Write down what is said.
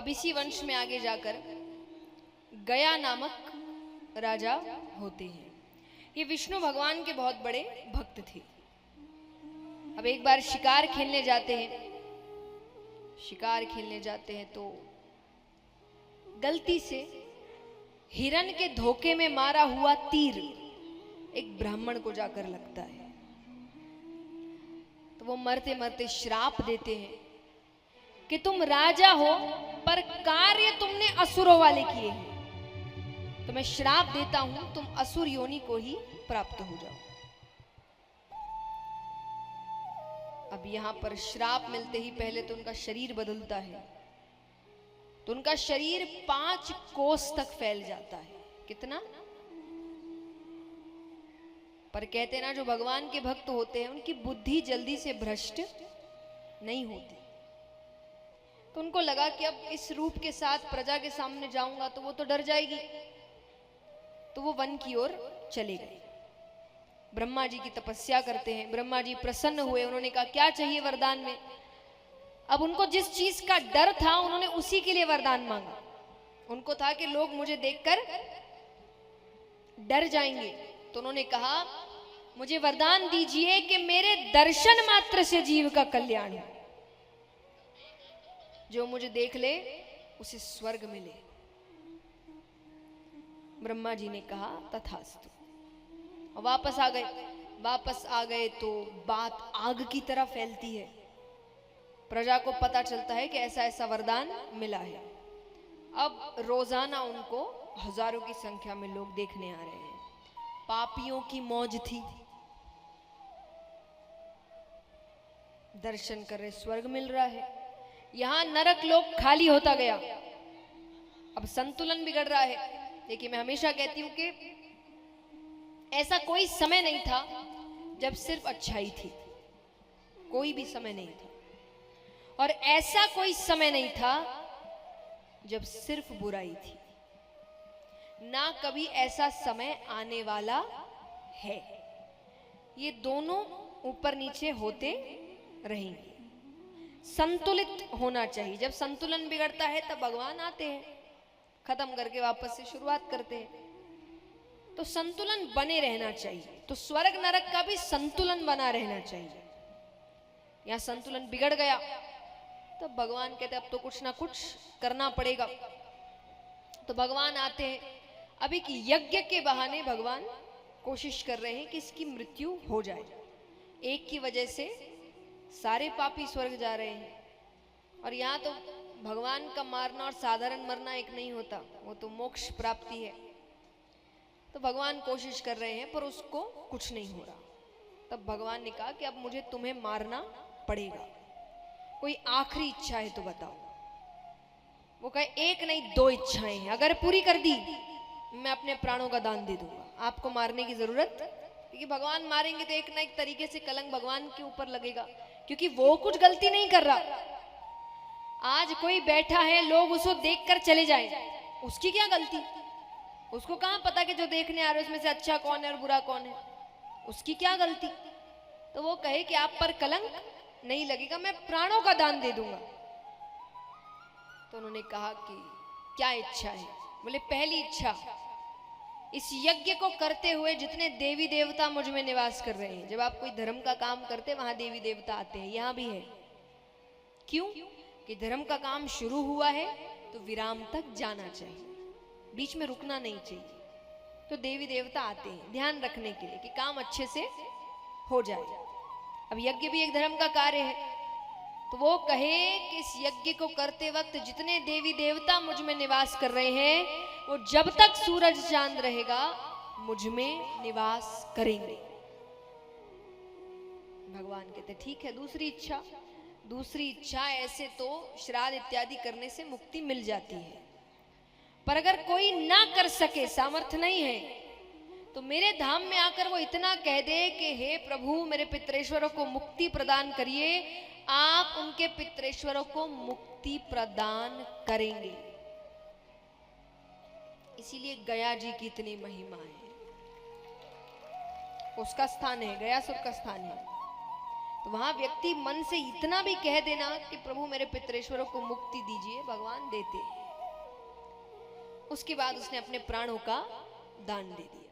अब इसी वंश में आगे जाकर गया नामक राजा होते हैं। ये विष्णु भगवान के बहुत बड़े भक्त थे। अब एक बार शिकार खेलने जाते हैं, शिकार खेलने जाते हैं तो गलती से हिरण के धोखे में मारा हुआ तीर एक ब्राह्मण को जाकर लगता है। तो वो मरते मरते श्राप देते हैं कि तुम राजा हो पर कार्य तुमने असुरों वाले किए हैं, तो मैं श्राप देता हूं तुम असुर योनि को ही प्राप्त हो जाओ। अब यहां पर श्राप मिलते ही पहले तो उनका शरीर बदलता है, तो उनका शरीर 5 कोस तक फैल जाता है। कितना? पर कहते हैं ना, जो भगवान के भक्त होते हैं उनकी बुद्धि जल्दी से भ्रष्ट नहीं होती। तो उनको लगा कि अब इस रूप के साथ प्रजा के सामने जाऊंगा तो वो तो डर जाएगी, तो वो वन की ओर चले गए। ब्रह्मा जी की तपस्या करते हैं। ब्रह्मा जी प्रसन्न हुए, उन्होंने कहा क्या चाहिए वरदान में। अब उनको जिस चीज का डर था उन्होंने उसी के लिए वरदान मांगा। उनको था कि लोग मुझे देखकर डर जाएंगे, तो उन्होंने कहा मुझे वरदान दीजिए कि मेरे दर्शन मात्र से जीव का कल्याण हो, जो मुझे देख ले उसे स्वर्ग मिले। ब्रह्मा जी ने कहा तथास्तु, और वापस आ गए। वापस आ गए तो बात आग की तरह फैलती है। प्रजा को पता चलता है कि ऐसा ऐसा वरदान मिला है। अब रोजाना उनको हजारों की संख्या में लोग देखने आ रहे हैं। पापियों की मौज थी, दर्शन कर रहे, स्वर्ग मिल रहा है। यहां नरक लोक खाली होता गया। अब संतुलन बिगड़ रहा है। देखिए, मैं हमेशा कहती हूं कि ऐसा कोई समय नहीं था जब सिर्फ अच्छाई थी, कोई भी समय नहीं था। और ऐसा कोई समय नहीं था जब सिर्फ बुराई थी, ना कभी ऐसा समय आने वाला है। ये दोनों ऊपर नीचे होते रहेंगे। संतुलित होना चाहिए। जब संतुलन बिगड़ता है तब भगवान आते हैं, खत्म करके वापस से शुरुआत करते हैं। तो संतुलन बने रहना चाहिए। तो स्वर्ग नरक का भी संतुलन बना रहना चाहिए। यहां संतुलन बिगड़ गया तो भगवान कहते अब तो कुछ ना कुछ करना पड़ेगा। तो भगवान आते हैं। अब एक यज्ञ के बहाने भगवान कोशिश कर रहे हैं कि इसकी मृत्यु हो जाए। एक की वजह से सारे पापी स्वर्ग जा रहे हैं। और यहाँ तो भगवान का मारना और साधारण मरना एक नहीं होता, वो तो मोक्ष प्राप्ति है। तो भगवान कोशिश कर रहे हैं पर उसको कुछ नहीं हो रहा। तब भगवान ने कहा कि अब मुझे तुम्हें मारना पड़ेगा, कोई आखिरी इच्छा है तो बताओ। वो कहे एक नहीं 2 इच्छाएं हैं, अगर पूरी कर दी मैं अपने प्राणों का दान दे दूंगा, आपको मारने की जरूरत। क्योंकि भगवान मारेंगे तो एक ना एक तरीके से कलंक भगवान के ऊपर लगेगा, क्योंकि वो कुछ गलती नहीं कर रहा। आज कोई बैठा है, लोग उसको देखकर चले जाएं, उसकी क्या गलती? उसको कहां पता कि जो देखने आ रहे उसमें से अच्छा कौन है और बुरा कौन है? उसकी क्या गलती? तो वो कहे कि आप पर कलंक नहीं लगेगा, मैं प्राणों का दान दे दूंगा। तो उन्होंने कहा कि क्या इच्छा है? बोले पहली इच्छा, इस यज्ञ को करते हुए जितने देवी देवता मुझ में निवास कर रहे हैं, जब आप कोई धर्म का काम करते वहां देवी देवता आते हैं, यहां भी है। क्यों? कि धर्म का काम शुरू हुआ है तो विराम तक जाना चाहिए, बीच में रुकना नहीं चाहिए। तो देवी देवता आते हैं ध्यान रखने के लिए कि काम अच्छे से हो जाए। अब यज्ञ भी एक धर्म का कार्य है। तो वो कहे कि इस यज्ञ को करते वक्त जितने देवी देवता मुझ में निवास कर रहे हैं, वो जब तक सूरज चांद रहेगा मुझ में निवास करेंगे। भगवान कहते ठीक है। दूसरी इच्छा, दूसरी इच्छा, ऐसे तो श्राद्ध इत्यादि करने से मुक्ति मिल जाती है, पर अगर कोई ना कर सके, सामर्थ्य नहीं है, तो मेरे धाम में आकर वो इतना कह दे कि हे प्रभु मेरे पितरेश्वरों को मुक्ति प्रदान करिए, आप उनके पितरेश्वरों को मुक्ति प्रदान करेंगे। इसीलिए गया जी की इतनी महिमा है, उसका स्थान है, गयासुर का स्थान है। तो वहां व्यक्ति मन से इतना भी कह देना कि प्रभु मेरे पितरेश्वरों को मुक्ति दीजिए, भगवान देते हैं। उसके बाद उसने अपने प्राणों का दान दे दिया।